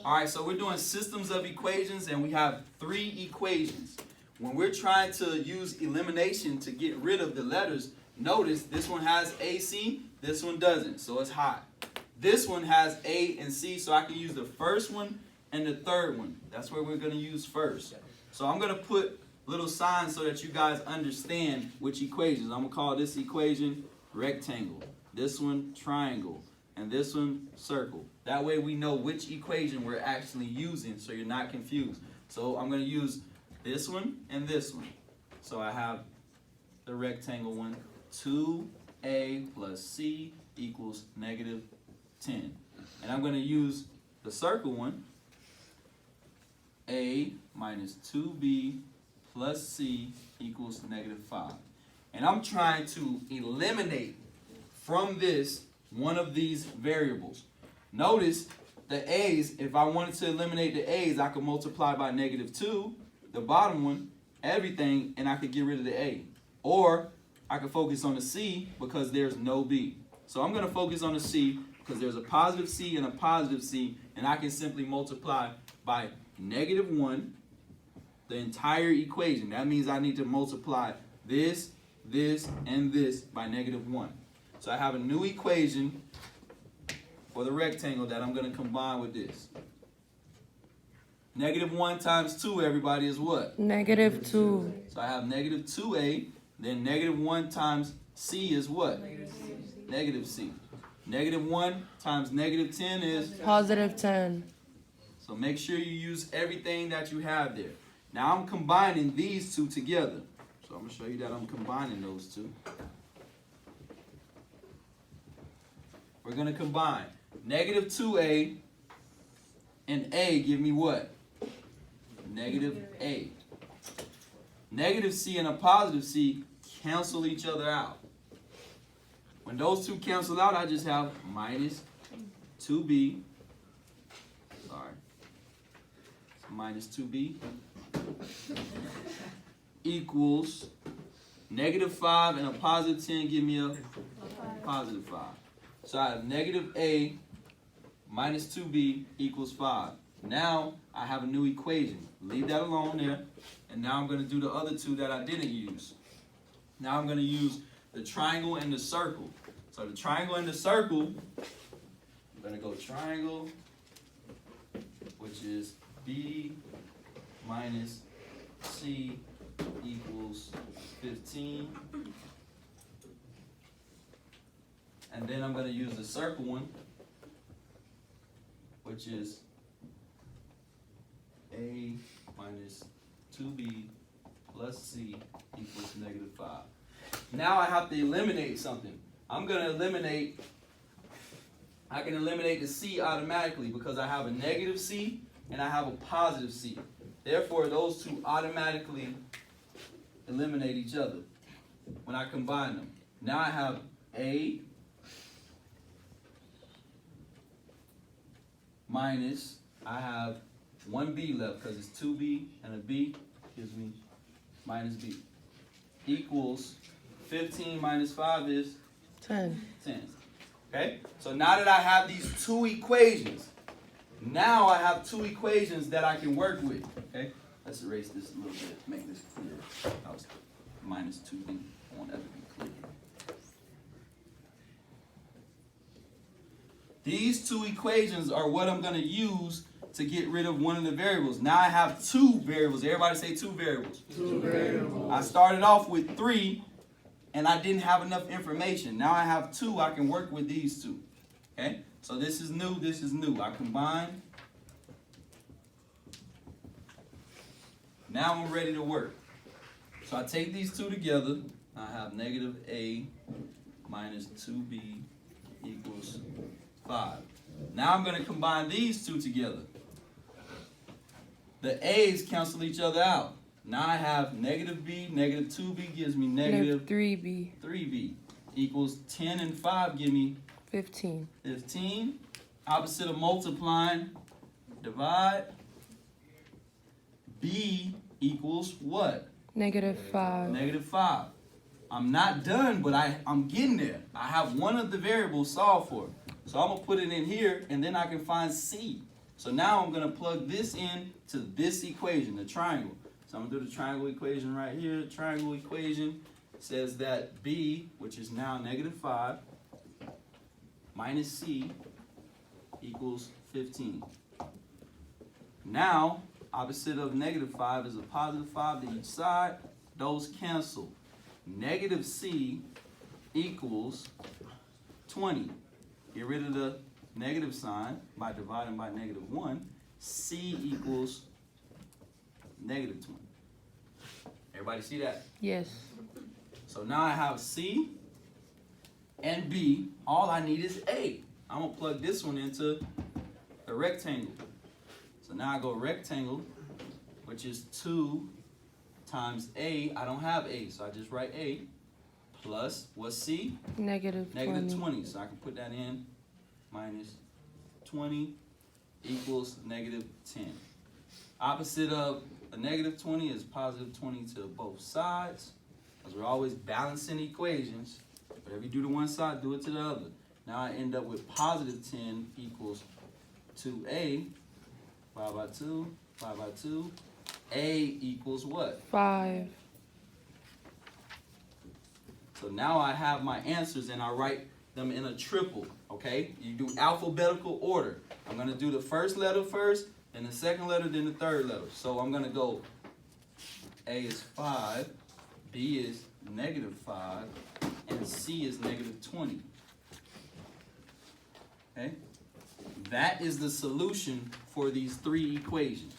All right, so we're doing systems of equations, and we have 3 equations. When we're trying to use elimination to get rid of the letters, notice this one has AC, this one doesn't, so it's hot. This one has A and C, so I can use the first one and the third one. That's where we're going to use first. So I'm going to put little signs so that you guys understand which equations. I'm going to call this equation rectangle, this one triangle, and this one circle. That way we know which equation we're actually using so you're not confused. So I'm going to use this one and this one. So I have the rectangle one, 2a plus c equals negative 10. And I'm going to use the circle one, a minus 2b plus c equals negative 5. And I'm trying to eliminate from this one of these variables. Notice the a's, if I wanted to eliminate the a's, I could multiply by negative 2, the bottom one, everything, and I could get rid of the a. Or I could focus on the c because there's no b. So I'm going to focus on the c because there's a positive c and a positive c, and I can simply multiply by negative 1 the entire equation. That means I need to multiply this, this, and this by negative 1. So I have a new equation for the rectangle that I'm going to combine with this. Negative 1 times 2, everybody, is what? Negative 2. So I have negative 2a, then negative 1 times c is what? Negative c. Negative 1 times negative 10 is? Positive 10. So make sure you use everything that you have there. Now I'm combining these two together. So I'm going to show you that I'm combining those two. We're going to combine negative 2a and a give me what? Negative a. Negative c and a positive c cancel each other out. When those two cancel out, I just have minus 2b. Sorry. Minus 2b equals negative 5 and a positive 10 give me a positive 5. So I have negative a minus 2b equals 5. Now I have a new equation. Leave that alone there. And now I'm going to do the other two that I didn't use. Now I'm going to use the triangle and the circle. So the triangle and the circle, I'm going to go triangle, which is b minus c equals 15. And then I'm going to use the circle one, which is a minus 2b plus c equals negative 5. Now I have to eliminate something. I'm going to eliminate, I can eliminate the c automatically because I have a negative c and I have a positive c. Therefore, those two automatically eliminate each other when I combine them. Now I have a minus, I have 1b left because it's 2b and a b gives me minus b equals 15 minus 5 is 10. 10. Okay? So now that I have these two equations, now I have two equations that I can work with. Okay? Let's erase this a little bit, make this clear. That was minus 2b. I want that to be clear. These two equations are what I'm going to use to get rid of one of the variables. Now I have two variables. Everybody say two variables. Two variables. I started off with 3, and I didn't have enough information. Now I have 2. I can work with these two. Okay? So this is new. This is new. I combine. Now I'm ready to work. So I take these two together. I have negative a minus 2b equals 5. Now I'm going to combine these two together. The a's cancel each other out. Now I have negative b, negative 2b gives me negative 3b. 3b equals 10 and 5 give me 15. 15. Opposite of multiplying, divide. B equals what? Negative 5. Negative 5. I'm not done, but I'm getting there. I have one of the variables solved for. So I'm going to put it in here, and then I can find c. So now I'm going to plug this in to this equation, the triangle. So I'm going to do the triangle equation right here. The triangle equation says that B, which is now -5, minus C equals 15. Now, opposite of -5 is a +5 to each side. Those cancel. Negative C equals 20. Get rid of the negative sign by dividing by -1. C equals -20. Everybody see that? Yes. So now I have C and B. All I need is A. I'm going to plug this one into a rectangle. So now I go rectangle, which is 2 times A. I don't have A, so I just write A. Plus, what's C? Negative 20. So I can put that in. Minus 20 equals -10. Opposite of a -20 is +20 to both sides. Because we're always balancing equations. Whatever you do to one side, do it to the other. Now I end up with +10 equals 2A. 5 by 2, 5 by 2. A equals what? 5. So now I have my answers and I write them in a triple, okay? You do alphabetical order. I'm going to do the first letter first, then the second letter, then the third letter. So I'm going to go A is 5, B is -5, and C is -20. Okay? That is the solution for these three equations.